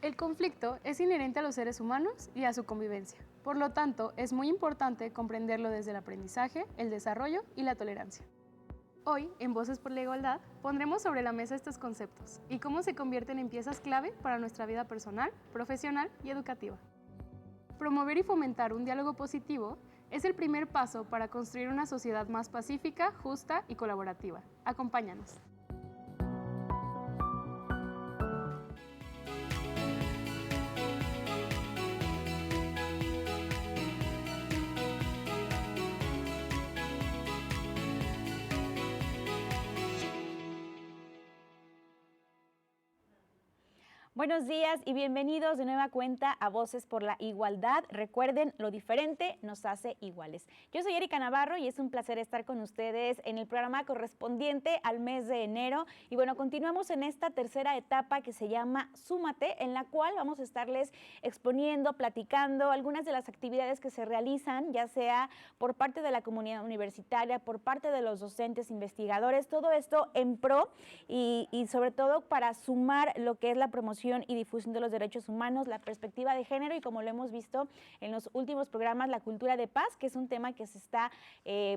El conflicto es inherente a los seres humanos y a su convivencia. Por lo tanto, es muy importante comprenderlo desde el aprendizaje, el desarrollo y la tolerancia. Hoy, en Voces por la Igualdad, pondremos sobre la mesa estos conceptos y cómo se convierten en piezas clave para nuestra vida personal, profesional y educativa. Promover y fomentar un diálogo positivo es el primer paso para construir una sociedad más pacífica, justa y colaborativa. Acompáñanos. Buenos días y bienvenidos de nueva cuenta a Voces por la Igualdad. Recuerden, lo diferente nos hace iguales. Yo soy Erika Navarro y es un placer estar con ustedes en el programa correspondiente al mes de enero. Y bueno, continuamos en esta tercera etapa que se llama Súmate, en la cual vamos a estarles exponiendo, platicando algunas de las actividades que se realizan, ya sea por parte de la comunidad universitaria, por parte de los docentes, investigadores, todo esto en pro y sobre todo para sumar lo que es la promoción y difusión de los derechos humanos, la perspectiva de género y, como lo hemos visto en los últimos programas, la cultura de paz, que es un tema que se está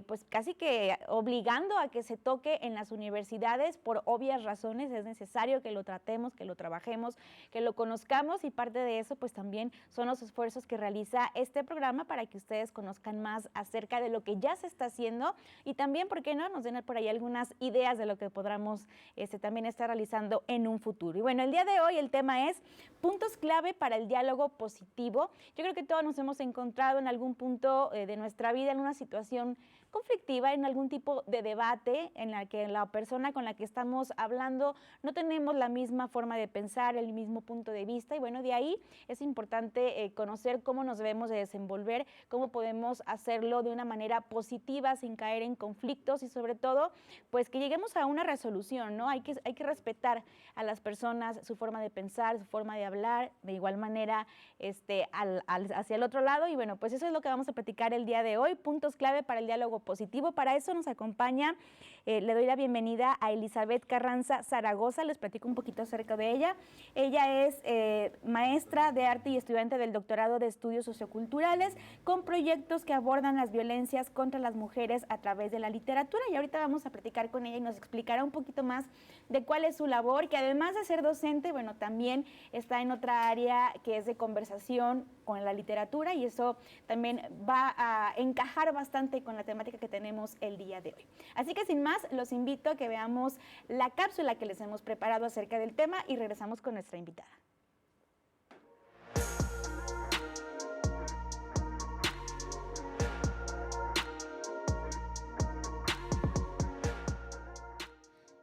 pues casi que obligando a que se toque en las universidades por obvias razones. Es necesario que lo tratemos, que lo trabajemos, que lo conozcamos, y parte de eso pues también son los esfuerzos que realiza este programa para que ustedes conozcan más acerca de lo que ya se está haciendo y también, ¿por qué no?, nos den por ahí algunas ideas de lo que podamos también estar realizando en un futuro. Y bueno, el día de hoy el tema es puntos clave para el diálogo positivo. Yo creo que todos nos hemos encontrado en algún punto de nuestra vida en una situación conflictiva, en algún tipo de debate en la que la persona con la que estamos hablando no tenemos la misma forma de pensar, el mismo punto de vista, y bueno, de ahí es importante conocer cómo nos debemos de desenvolver, cómo podemos hacerlo de una manera positiva sin caer en conflictos y sobre todo pues que lleguemos a una resolución, ¿no? Hay que respetar a las personas, su forma de pensar, su forma de hablar, de igual manera hacia el otro lado. Y bueno, pues eso es lo que vamos a platicar el día de hoy, puntos clave para el diálogo positivo. Para eso nos acompaña, le doy la bienvenida a Elizabeth Carranza Zaragoza. Les platico un poquito acerca de ella. Ella es maestra de arte y estudiante del doctorado de estudios socioculturales con proyectos que abordan las violencias contra las mujeres a través de la literatura, y ahorita vamos a platicar con ella y nos explicará un poquito más de cuál es su labor, que además de ser docente, bueno, también está en otra área que es de conversación con la literatura, y eso también va a encajar bastante con la temática que tenemos el día de hoy. Así que sin más, los invito a que veamos la cápsula que les hemos preparado acerca del tema y regresamos con nuestra invitada.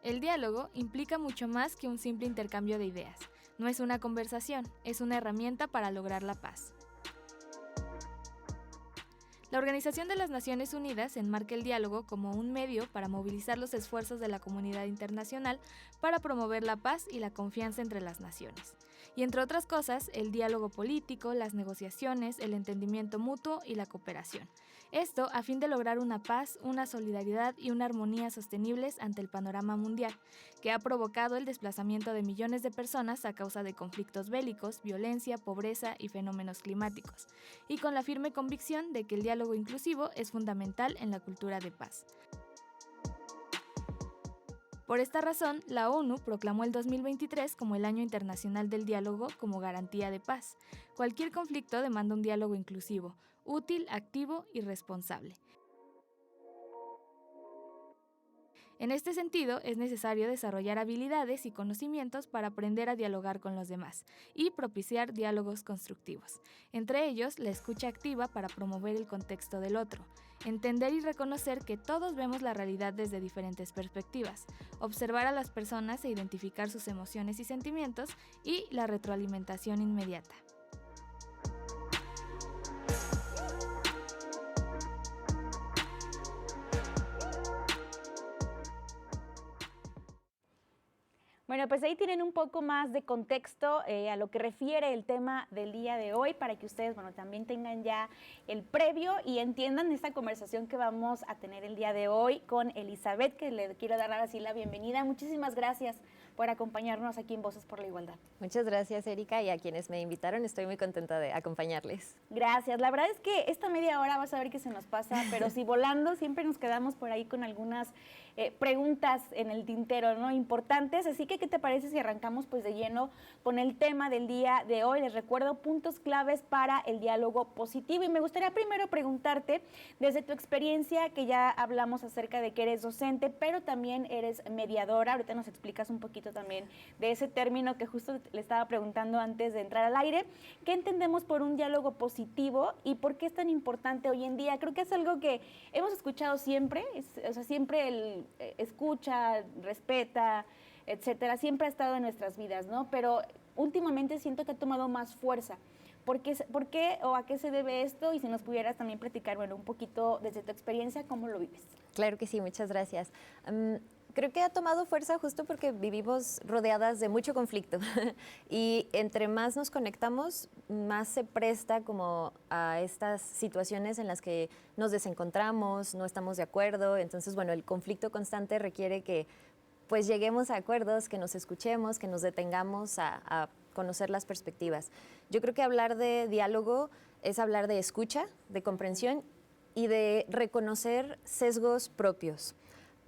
El diálogo implica mucho más que un simple intercambio de ideas. No es una conversación, es una herramienta para lograr la paz. La Organización de las Naciones Unidas enmarca el diálogo como un medio para movilizar los esfuerzos de la comunidad internacional para promover la paz y la confianza entre las naciones. Y entre otras cosas, el diálogo político, las negociaciones, el entendimiento mutuo y la cooperación. Esto a fin de lograr una paz, una solidaridad y una armonía sostenibles ante el panorama mundial, que ha provocado el desplazamiento de millones de personas a causa de conflictos bélicos, violencia, pobreza y fenómenos climáticos, y con la firme convicción de que el diálogo inclusivo es fundamental en la cultura de paz. Por esta razón, la ONU proclamó el 2023 como el Año Internacional del Diálogo como garantía de paz. Cualquier conflicto demanda un diálogo inclusivo, útil, activo y responsable. En este sentido, es necesario desarrollar habilidades y conocimientos para aprender a dialogar con los demás y propiciar diálogos constructivos. Entre ellos, la escucha activa para promover el contexto del otro, entender y reconocer que todos vemos la realidad desde diferentes perspectivas, observar a las personas e identificar sus emociones y sentimientos, y la retroalimentación inmediata. Bueno, pues ahí tienen un poco más de contexto a lo que refiere el tema del día de hoy para que ustedes, bueno, también tengan ya el previo y entiendan esta conversación que vamos a tener el día de hoy con Elizabeth, que le quiero dar ahora sí la bienvenida. Muchísimas gracias por acompañarnos aquí en Voces por la Igualdad. Muchas gracias, Erika, y a quienes me invitaron, estoy muy contenta de acompañarles. Gracias. La verdad es que esta media hora vas a ver que se nos pasa, pero si volando siempre nos quedamos por ahí con algunas preguntas en el tintero, ¿no? Importantes. Así que, ¿qué te parece si arrancamos pues de lleno con el tema del día de hoy? Les recuerdo puntos claves para el diálogo positivo. Y me gustaría primero preguntarte, desde tu experiencia, que ya hablamos acerca de que eres docente, pero también eres mediadora. Ahorita nos explicas un poquito también de ese término que justo le estaba preguntando antes de entrar al aire. ¿Qué entendemos por un diálogo positivo y por qué es tan importante hoy en día? Creo que es algo que hemos escuchado siempre, o sea, siempre el escucha, respeta, etcétera, siempre ha estado en nuestras vidas, ¿no? Pero últimamente siento que ha tomado más fuerza. ¿Por qué o a qué se debe esto? Y si nos pudieras también platicar, bueno, un poquito desde tu experiencia, ¿cómo lo vives? Claro que sí, muchas gracias. Creo que ha tomado fuerza justo porque vivimos rodeadas de mucho conflicto y entre más nos conectamos, más se presta como a estas situaciones en las que nos desencontramos, no estamos de acuerdo. Entonces, bueno, el conflicto constante requiere que pues lleguemos a acuerdos, que nos escuchemos, que nos detengamos a conocer las perspectivas. Yo creo que hablar de diálogo es hablar de escucha, de comprensión y de reconocer sesgos propios.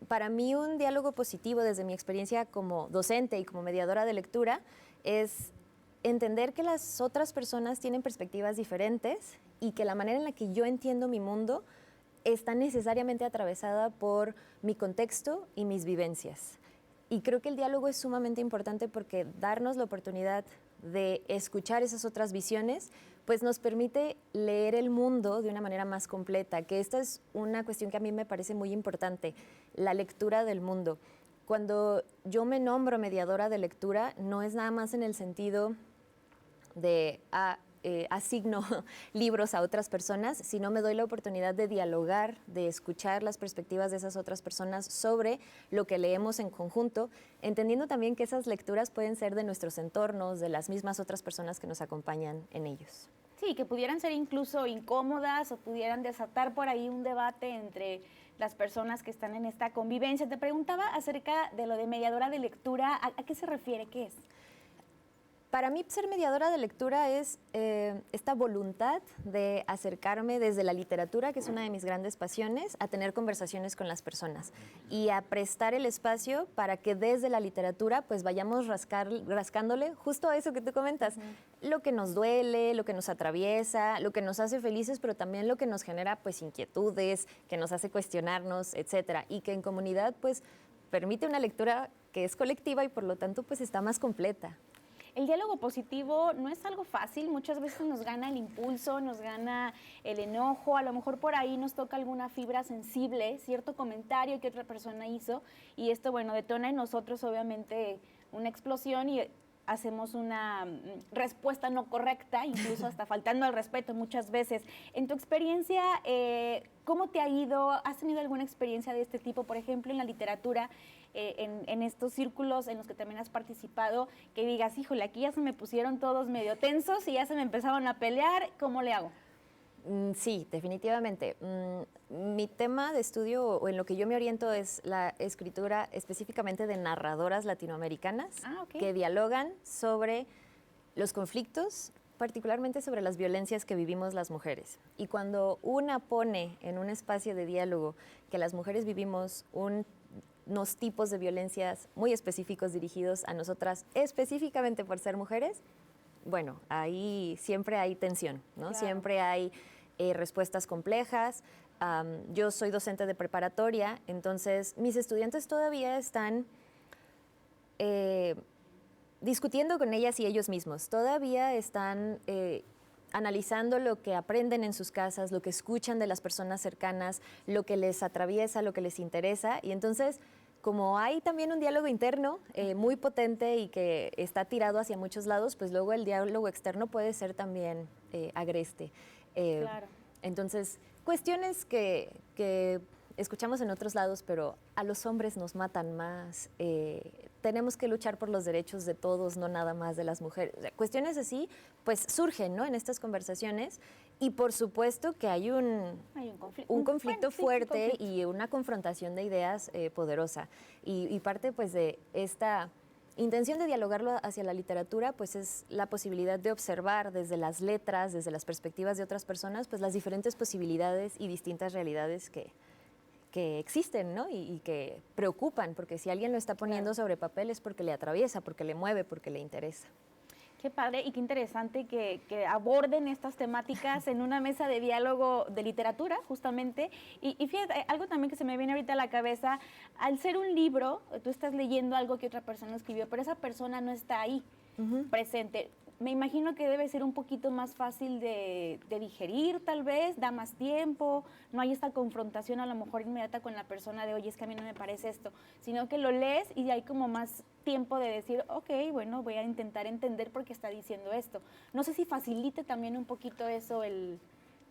Para mí un diálogo positivo desde mi experiencia como docente y como mediadora de lectura es entender que las otras personas tienen perspectivas diferentes y que la manera en la que yo entiendo mi mundo está necesariamente atravesada por mi contexto y mis vivencias. Y creo que el diálogo es sumamente importante porque darnos la oportunidad de escuchar esas otras visiones, pues nos permite leer el mundo de una manera más completa, que esta es una cuestión que a mí me parece muy importante, la lectura del mundo. Cuando yo me nombro mediadora de lectura, no es nada más en el sentido de asigno libros a otras personas, sino me doy la oportunidad de dialogar, de escuchar las perspectivas de esas otras personas sobre lo que leemos en conjunto, entendiendo también que esas lecturas pueden ser de nuestros entornos, de las mismas otras personas que nos acompañan en ellos. Sí, que pudieran ser incluso incómodas o pudieran desatar por ahí un debate entre las personas que están en esta convivencia. Te preguntaba acerca de lo de mediadora de lectura, ¿a qué se refiere? ¿Qué es? Para mí, ser mediadora de lectura es esta voluntad de acercarme desde la literatura, que es una de mis grandes pasiones, a tener conversaciones con las personas y a prestar el espacio para que desde la literatura pues vayamos rascándole justo a eso que tú comentas, lo que nos duele, lo que nos atraviesa, lo que nos hace felices, pero también lo que nos genera pues inquietudes, que nos hace cuestionarnos, etcétera, y que en comunidad pues permite una lectura que es colectiva y por lo tanto pues está más completa. El diálogo positivo no es algo fácil, muchas veces nos gana el impulso, nos gana el enojo, a lo mejor por ahí nos toca alguna fibra sensible, cierto comentario que otra persona hizo y esto, bueno, detona en nosotros obviamente una explosión y hacemos una respuesta no correcta, incluso hasta faltando al respeto muchas veces. En tu experiencia, ¿cómo te ha ido? ¿Has tenido alguna experiencia de este tipo, por ejemplo, en la literatura? En estos círculos en los que también has participado, que digas, híjole, aquí ya se me pusieron todos medio tensos y ya se me empezaron a pelear, ¿cómo le hago? Sí, definitivamente. Mi tema de estudio o en lo que yo me oriento es la escritura específicamente de narradoras latinoamericanas que dialogan sobre los conflictos, particularmente sobre las violencias que vivimos las mujeres. Y cuando una pone en un espacio de diálogo que las mujeres vivimos unos tipos de violencias muy específicos dirigidos a nosotras, específicamente por ser mujeres, bueno, ahí siempre hay tensión, ¿no? Claro. Siempre hay respuestas complejas. Yo soy docente de preparatoria, entonces mis estudiantes todavía están discutiendo con ellas y ellos mismos. Todavía están analizando lo que aprenden en sus casas, lo que escuchan de las personas cercanas, lo que les atraviesa, lo que les interesa. Y entonces, como hay también un diálogo interno muy potente y que está tirado hacia muchos lados, pues luego el diálogo externo puede ser también agreste. Claro. Entonces, cuestiones que escuchamos en otros lados, pero a los hombres nos matan más, tenemos que luchar por los derechos de todos, no nada más de las mujeres. O sea, cuestiones así, pues surgen, ¿no?, en estas conversaciones, y por supuesto que hay un conflicto fuerte y una confrontación de ideas poderosa. Y parte pues de esta intención de dialogarlo hacia la literatura, pues es la posibilidad de observar desde las letras, desde las perspectivas de otras personas, pues las diferentes posibilidades y distintas realidades que existen, ¿no? Y que preocupan, porque si alguien lo está poniendo sobre papel es porque le atraviesa, porque le mueve, porque le interesa. Qué padre y qué interesante que aborden estas temáticas en una mesa de diálogo de literatura, justamente. Y fíjate, algo también que se me viene ahorita a la cabeza, al ser un libro, tú estás leyendo algo que otra persona escribió, pero esa persona no está ahí, presente. Me imagino que debe ser un poquito más fácil de digerir, tal vez, da más tiempo, no hay esta confrontación a lo mejor inmediata con la persona de, oye, es que a mí no me parece esto, sino que lo lees y hay como más tiempo de decir, ok, bueno, voy a intentar entender por qué está diciendo esto. No sé si facilite también un poquito eso,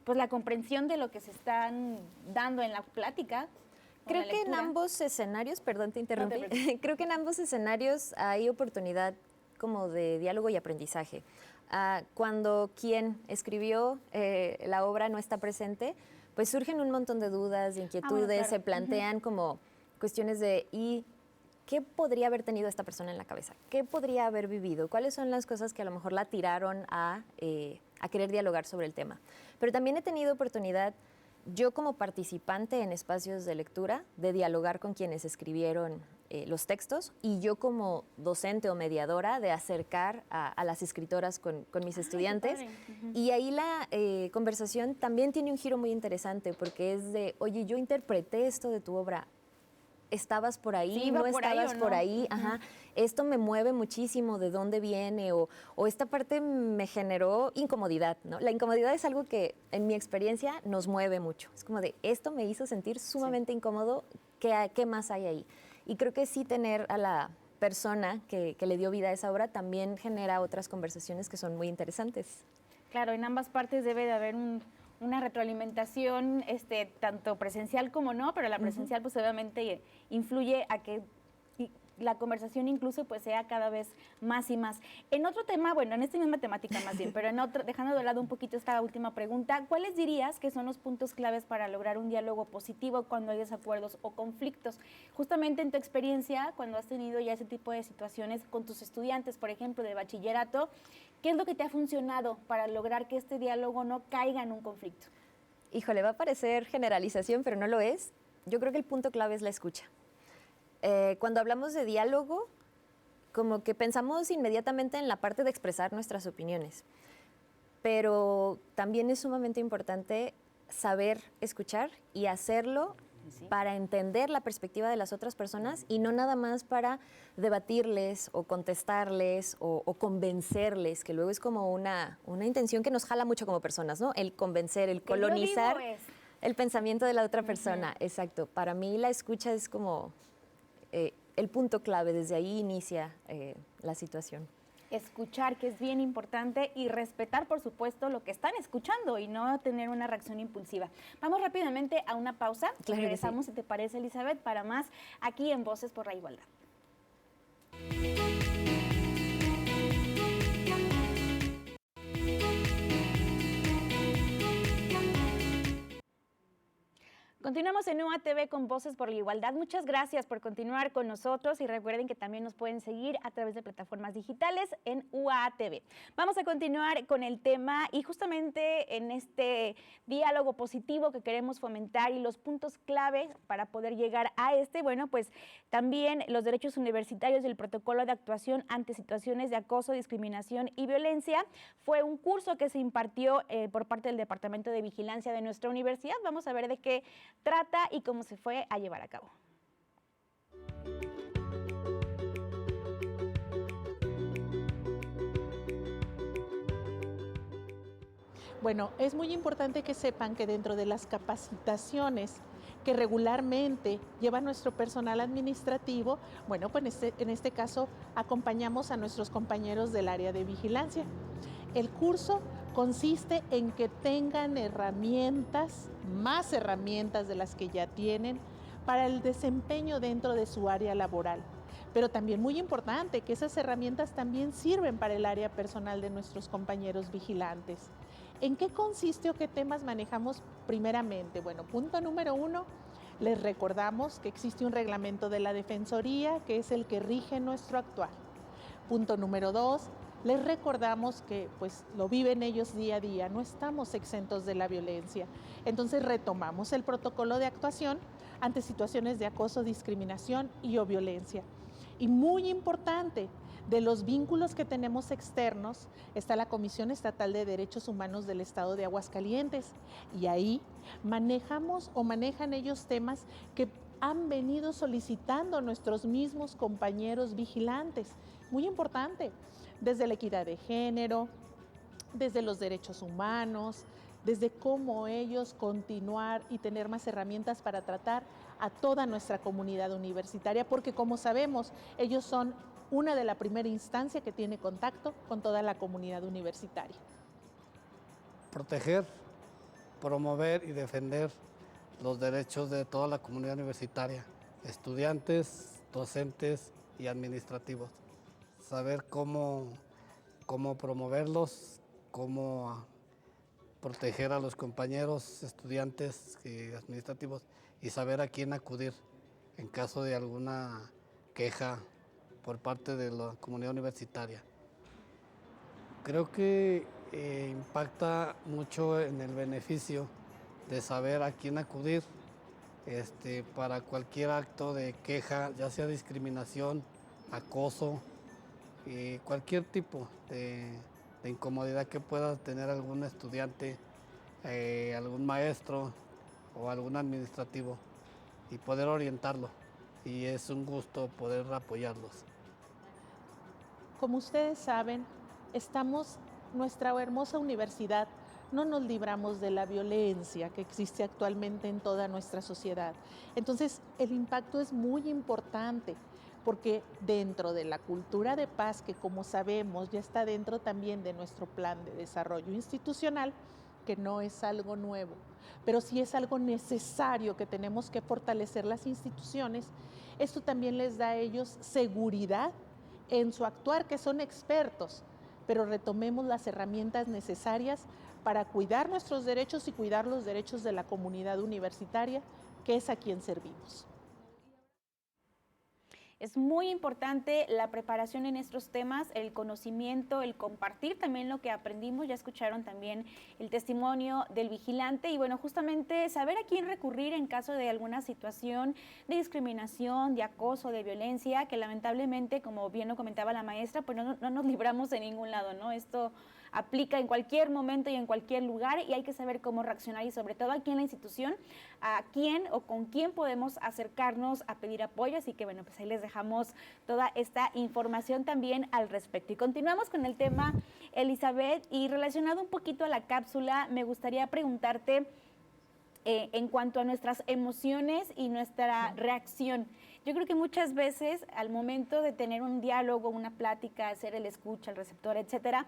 pues la comprensión de lo que se están dando en la plática. Creo que en ambos escenarios, perdón, te interrumpí, creo que en ambos escenarios hay oportunidad como de diálogo y aprendizaje. Cuando quien escribió la obra no está presente, pues surgen un montón de dudas, de inquietudes, bueno, claro. se plantean como cuestiones de ¿y qué podría haber tenido esta persona en la cabeza? ¿Qué podría haber vivido? ¿Cuáles son las cosas que a lo mejor la tiraron a querer dialogar sobre el tema? Pero también he tenido oportunidad, yo como participante en espacios de lectura, de dialogar con quienes escribieron los textos, y yo como docente o mediadora de acercar a las escritoras con mis estudiantes. Y ahí la conversación también tiene un giro muy interesante, porque es de, oye, yo interpreté esto de tu obra, ¿estabas por ahí? Sí, ¿No por ahí estabas o por no? ahí? Ajá. Esto me mueve muchísimo, ¿de dónde viene? O esta parte me generó incomodidad, ¿no? La incomodidad es algo que en mi experiencia nos mueve mucho. Es como de, esto me hizo sentir sumamente incómodo, ¿qué más hay ahí? Y creo que sí tener a la persona que le dio vida a esa obra también genera otras conversaciones que son muy interesantes. Claro, en ambas partes debe de haber una retroalimentación, tanto presencial como no, pero la presencial pues obviamente influye a que la conversación incluso pues sea cada vez más y más. En otro tema, bueno, en esta misma temática más bien, pero en otro, dejando de lado un poquito esta última pregunta, ¿cuáles dirías que son los puntos claves para lograr un diálogo positivo cuando hay desacuerdos o conflictos? Justamente en tu experiencia, cuando has tenido ya ese tipo de situaciones con tus estudiantes, por ejemplo, de bachillerato, ¿qué es lo que te ha funcionado para lograr que este diálogo no caiga en un conflicto? Híjole, va a parecer generalización, pero no lo es. Yo creo que el punto clave es la escucha. Cuando hablamos de diálogo, como que pensamos inmediatamente en la parte de expresar nuestras opiniones, pero también es sumamente importante saber escuchar y hacerlo para entender la perspectiva de las otras personas y no nada más para debatirles o contestarles o convencerles, que luego es como una intención que nos jala mucho como personas, ¿no? El convencer, el colonizar el pensamiento de la otra persona. Exacto. Para mí la escucha es como el punto clave, desde ahí inicia la situación. Escuchar, que es bien importante, y respetar, por supuesto, lo que están escuchando y no tener una reacción impulsiva. Vamos rápidamente a una pausa. Claro, regresamos, sí. si te parece, Elizabeth, para más aquí en Voces por la Igualdad. Continuamos en UATV con Voces por la Igualdad. Muchas gracias por continuar con nosotros y recuerden que también nos pueden seguir a través de plataformas digitales en UATV. Vamos a continuar con el tema y justamente en este diálogo positivo que queremos fomentar y los puntos clave para poder llegar a bueno, pues también los derechos universitarios y el protocolo de actuación ante situaciones de acoso, discriminación y violencia. Fue un curso que se impartió por parte del Departamento de Vigilancia de nuestra universidad. Vamos a ver de qué trata y cómo se fue a llevar a cabo. Bueno, es muy importante que sepan que dentro de las capacitaciones que regularmente lleva nuestro personal administrativo, bueno, pues en este caso acompañamos a nuestros compañeros del área de vigilancia. El curso consiste en que tengan herramientas más herramientas de las que ya tienen para el desempeño dentro de su área laboral. Pero también muy importante que esas herramientas también sirven para el área personal de nuestros compañeros vigilantes. ¿En qué consiste o qué temas manejamos primeramente? Bueno, punto número 1, les recordamos que existe un reglamento de la Defensoría que es el que rige nuestro actuar. Punto número 2, les recordamos que pues lo viven ellos día a día, no estamos exentos de la violencia. Entonces retomamos el protocolo de actuación ante situaciones de acoso, discriminación y o violencia. Y muy importante, de los vínculos que tenemos externos está la Comisión Estatal de Derechos Humanos del Estado de Aguascalientes y ahí manejamos o manejan ellos temas que han venido solicitando nuestros mismos compañeros vigilantes. Muy importante, desde la equidad de género, desde los derechos humanos, desde cómo ellos continuar y tener más herramientas para tratar a toda nuestra comunidad universitaria, porque como sabemos, ellos son una de la primera instancia que tiene contacto con toda la comunidad universitaria. Proteger, promover y defender los derechos de toda la comunidad universitaria, estudiantes, docentes y administrativos. Saber cómo promoverlos, cómo proteger a los compañeros, estudiantes y administrativos y saber a quién acudir en caso de alguna queja por parte de la comunidad universitaria. Creo que impacta mucho en el beneficio de saber a quién acudir para cualquier acto de queja, ya sea discriminación, acoso, cualquier tipo de incomodidad que pueda tener algún estudiante, algún maestro o algún administrativo y poder orientarlo. Y es un gusto poder apoyarlos. Como ustedes saben, nuestra hermosa universidad, no nos libramos de la violencia que existe actualmente en toda nuestra sociedad. Entonces, el impacto es muy importante porque dentro de la cultura de paz, que como sabemos ya está dentro también de nuestro plan de desarrollo institucional, que no es algo nuevo, pero sí es algo necesario que tenemos que fortalecer las instituciones, esto también les da a ellos seguridad en su actuar, que son expertos, pero retomemos las herramientas necesarias para cuidar nuestros derechos y cuidar los derechos de la comunidad universitaria, que es a quien servimos. Es muy importante la preparación en estos temas, el conocimiento, el compartir también lo que aprendimos. Ya escucharon también el testimonio del vigilante y bueno, justamente saber a quién recurrir en caso de alguna situación de discriminación, de acoso, de violencia, que lamentablemente, como bien lo comentaba la maestra, pues no nos libramos de ningún lado, ¿no? Esto aplica en cualquier momento y en cualquier lugar y hay que saber cómo reaccionar y sobre todo aquí en la institución, a quién o con quién podemos acercarnos a pedir apoyo. Así que bueno, pues ahí les dejamos toda esta información también al respecto. Y continuamos con el tema, Elizabeth, y relacionado un poquito a la cápsula, me gustaría preguntarte en cuanto a nuestras emociones y nuestra reacción. Yo creo que muchas veces al momento de tener un diálogo, una plática, hacer el escucha, el receptor, etcétera,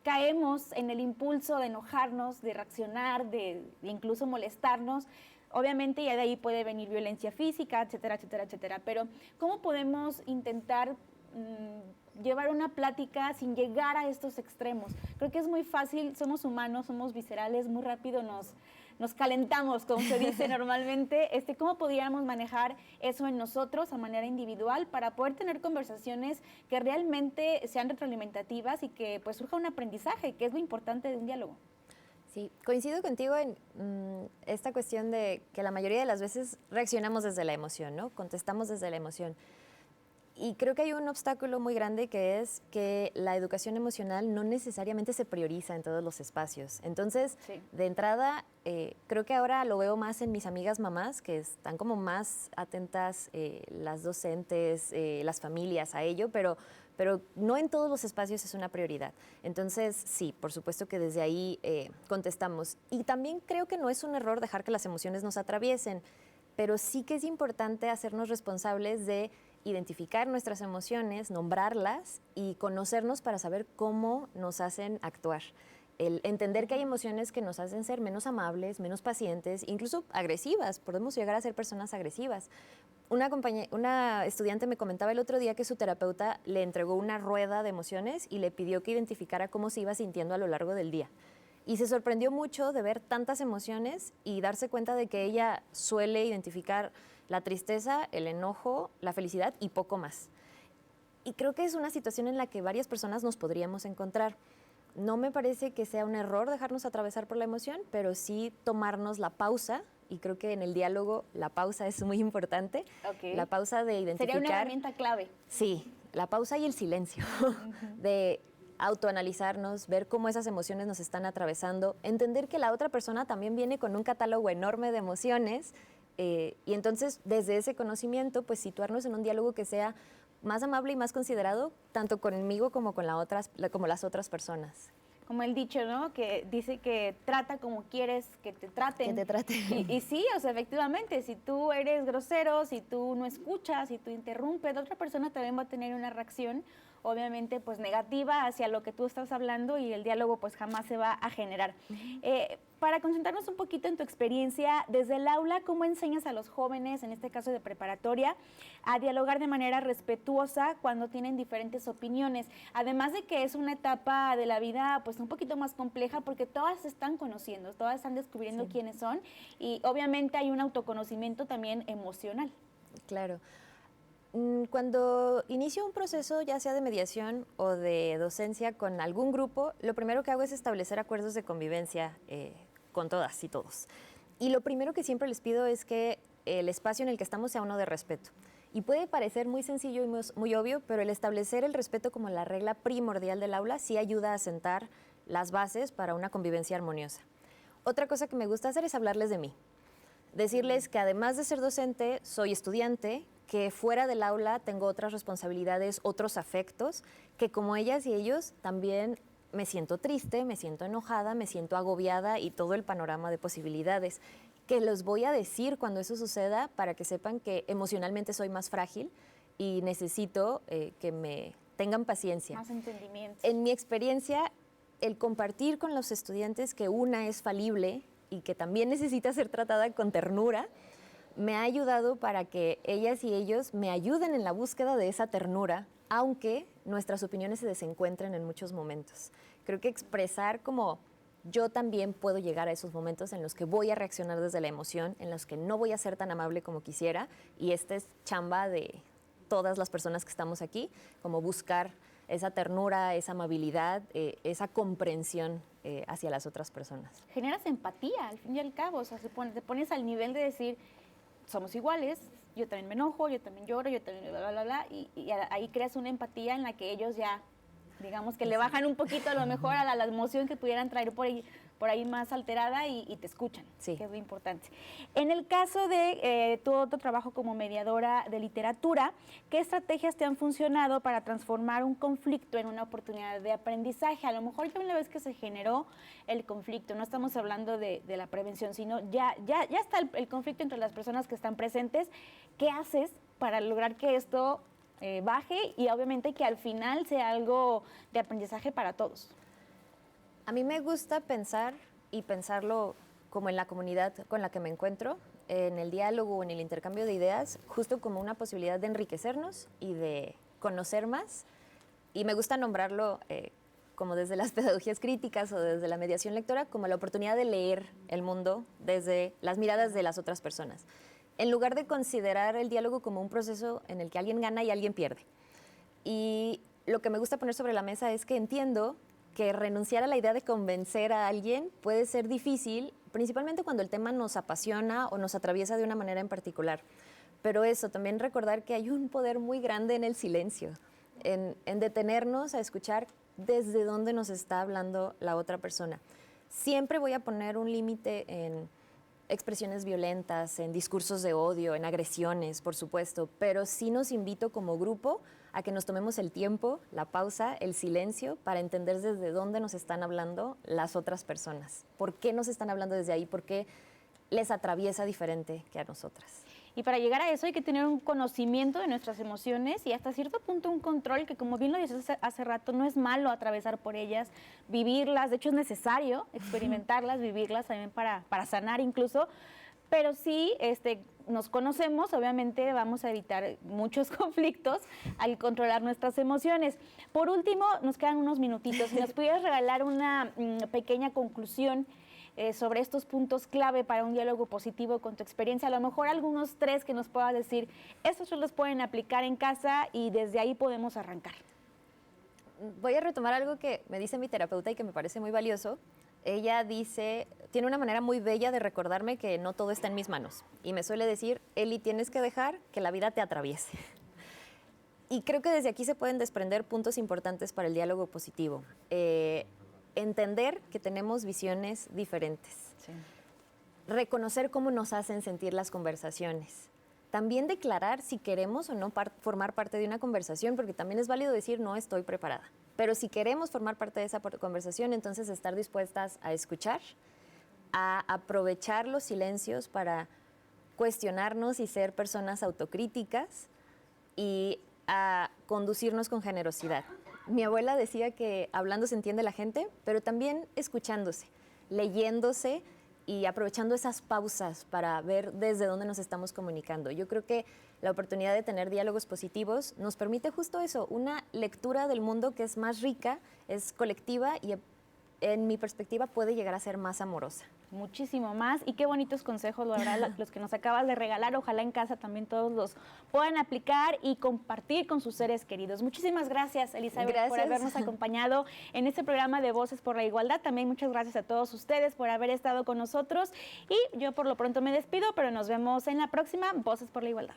caemos en el impulso de enojarnos, de reaccionar, de incluso molestarnos. Obviamente ya de ahí puede venir violencia física, etcétera, etcétera, etcétera. Pero ¿cómo podemos intentar llevar una plática sin llegar a estos extremos? Creo que es muy fácil, somos humanos, somos viscerales, muy rápido nos calentamos, como se dice normalmente. ¿Cómo podríamos manejar eso en nosotros a manera individual para poder tener conversaciones que realmente sean retroalimentativas y que pues surja un aprendizaje, que es lo importante de un diálogo? Sí, coincido contigo en esta cuestión de que la mayoría de las veces reaccionamos desde la emoción, ¿no? Contestamos desde la emoción. Y creo que hay un obstáculo muy grande que es que la educación emocional no necesariamente se prioriza en todos los espacios. Entonces, sí, de entrada, creo que ahora lo veo más en mis amigas mamás, que están como más atentas las docentes, las familias a ello, pero no en todos los espacios es una prioridad. Entonces, sí, por supuesto que desde ahí contestamos. Y también creo que no es un error dejar que las emociones nos atraviesen, pero sí que es importante hacernos responsables de identificar nuestras emociones, nombrarlas y conocernos para saber cómo nos hacen actuar. el entender que hay emociones que nos hacen ser menos amables, menos pacientes, incluso agresivas. Podemos llegar a ser personas agresivas. Una estudiante me comentaba el otro día que su terapeuta le entregó una rueda de emociones y le pidió que identificara cómo se iba sintiendo a lo largo del día. Y se sorprendió mucho de ver tantas emociones y darse cuenta de que ella suele identificar la tristeza, el enojo, la felicidad y poco más. Y creo que es una situación en la que varias personas nos podríamos encontrar. No me parece que sea un error dejarnos atravesar por la emoción, pero sí tomarnos la pausa, y creo que en el diálogo la pausa es muy importante. Ok. La pausa de identificar. Sería una herramienta clave. Sí, la pausa y el silencio, de autoanalizarnos, ver cómo esas emociones nos están atravesando, entender que la otra persona también viene con un catálogo enorme de emociones, y entonces desde ese conocimiento, pues situarnos en un diálogo que sea más amable y más considerado, tanto conmigo como con como las otras personas. Como el dicho, ¿no? Que dice que trata como quieres que te traten. Que te traten. Y sí, o sea, efectivamente, si tú eres grosero, si tú no escuchas, si tú interrumpes, la otra persona también va a tener una reacción, obviamente, pues negativa hacia lo que tú estás hablando y el diálogo pues jamás se va a generar. Para concentrarnos un poquito en tu experiencia, desde el aula, ¿cómo enseñas a los jóvenes, en este caso de preparatoria, a dialogar de manera respetuosa cuando tienen diferentes opiniones? Además de que es una etapa de la vida pues un poquito más compleja porque todas se están conociendo, todas están descubriendo quiénes son y obviamente hay un autoconocimiento también emocional. Claro. Cuando inicio un proceso, ya sea de mediación o de docencia con algún grupo, lo primero que hago es establecer acuerdos de convivencia con todas y todos. Y lo primero que siempre les pido es que el espacio en el que estamos sea uno de respeto. Y puede parecer muy sencillo y muy obvio, pero el establecer el respeto como la regla primordial del aula sí ayuda a sentar las bases para una convivencia armoniosa. Otra cosa que me gusta hacer es hablarles de mí. Decirles que además de ser docente, soy estudiante, que fuera del aula tengo otras responsabilidades, otros afectos, que como ellas y ellos también me siento triste, me siento enojada, me siento agobiada y todo el panorama de posibilidades, que los voy a decir cuando eso suceda para que sepan que emocionalmente soy más frágil y necesito que me tengan paciencia. Más entendimiento. En mi experiencia, el compartir con los estudiantes que una es falible y que también necesita ser tratada con ternura, me ha ayudado para que ellas y ellos me ayuden en la búsqueda de esa ternura, aunque nuestras opiniones se desencuentren en muchos momentos. Creo que expresar como yo también puedo llegar a esos momentos en los que voy a reaccionar desde la emoción, en los que no voy a ser tan amable como quisiera, y esta es chamba de todas las personas que estamos aquí, como buscar esa ternura, esa amabilidad, esa comprensión hacia las otras personas. Generas empatía, al fin y al cabo, o sea, te pones al nivel de decir, somos iguales, yo también me enojo, yo también lloro, yo también bla, bla, bla, bla, y ahí creas una empatía en la que ellos ya, digamos que le bajan un poquito a lo mejor a la emoción que pudieran traer por ahí más alterada y te escuchan, Sí. que es lo importante. En el caso de tu otro trabajo como mediadora de literatura, ¿qué estrategias te han funcionado para transformar un conflicto en una oportunidad de aprendizaje? A lo mejor ya una vez que se generó el conflicto, no estamos hablando de la prevención, sino ya está el conflicto entre las personas que están presentes. ¿Qué haces para lograr que esto baje y obviamente que al final sea algo de aprendizaje para todos? A mí me gusta pensar y pensarlo como en la comunidad con la que me encuentro, en el diálogo o en el intercambio de ideas, justo como una posibilidad de enriquecernos y de conocer más. Y me gusta nombrarlo como desde las pedagogías críticas o desde la mediación lectora, como la oportunidad de leer el mundo desde las miradas de las otras personas, en lugar de considerar el diálogo como un proceso en el que alguien gana y alguien pierde. Y lo que me gusta poner sobre la mesa es que entiendo que renunciar a la idea de convencer a alguien puede ser difícil, principalmente cuando el tema nos apasiona o nos atraviesa de una manera en particular. Pero eso, también recordar que hay un poder muy grande en el silencio, en detenernos a escuchar desde dónde nos está hablando la otra persona. Siempre voy a poner un límite en expresiones violentas, en discursos de odio, en agresiones, por supuesto, pero sí nos invito como grupo a que nos tomemos el tiempo, la pausa, el silencio, para entender desde dónde nos están hablando las otras personas. ¿Por qué nos están hablando desde ahí? ¿Por qué les atraviesa diferente que a nosotras? Y para llegar a eso hay que tener un conocimiento de nuestras emociones y hasta cierto punto un control que, como bien lo dices hace rato, no es malo atravesar por ellas, vivirlas. De hecho, es necesario experimentarlas, vivirlas también para sanar incluso. Pero sí, nos conocemos, obviamente vamos a evitar muchos conflictos al controlar nuestras emociones. Por último, nos quedan unos minutitos. Si nos pudieras regalar una pequeña conclusión sobre estos puntos clave para un diálogo positivo con tu experiencia, a lo mejor algunos 3 que nos puedas decir, estos los pueden aplicar en casa y desde ahí podemos arrancar. Voy a retomar algo que me dice mi terapeuta y que me parece muy valioso. Ella dice, tiene una manera muy bella de recordarme que no todo está en mis manos. Y me suele decir, Eli, tienes que dejar que la vida te atraviese. Y creo que desde aquí se pueden desprender puntos importantes para el diálogo positivo. Entender que tenemos visiones diferentes. Sí. Reconocer cómo nos hacen sentir las conversaciones. También declarar si queremos o no formar parte de una conversación, porque también es válido decir no estoy preparada. Pero si queremos formar parte de esa conversación, entonces estar dispuestas a escuchar, a aprovechar los silencios para cuestionarnos y ser personas autocríticas y a conducirnos con generosidad. Mi abuela decía que hablando se entiende la gente, pero también escuchándose, leyéndose y aprovechando esas pausas para ver desde dónde nos estamos comunicando. Yo creo que la oportunidad de tener diálogos positivos nos permite justo eso, una lectura del mundo que es más rica, es colectiva y en mi perspectiva puede llegar a ser más amorosa. Muchísimo más, y qué bonitos consejos, la verdad, los que nos acabas de regalar. Ojalá en casa también todos los puedan aplicar y compartir con sus seres queridos. Muchísimas gracias, Elizabeth, por habernos acompañado en este programa de Voces por la Igualdad. También muchas gracias a todos ustedes por haber estado con nosotros, y yo por lo pronto me despido, pero nos vemos en la próxima Voces por la Igualdad.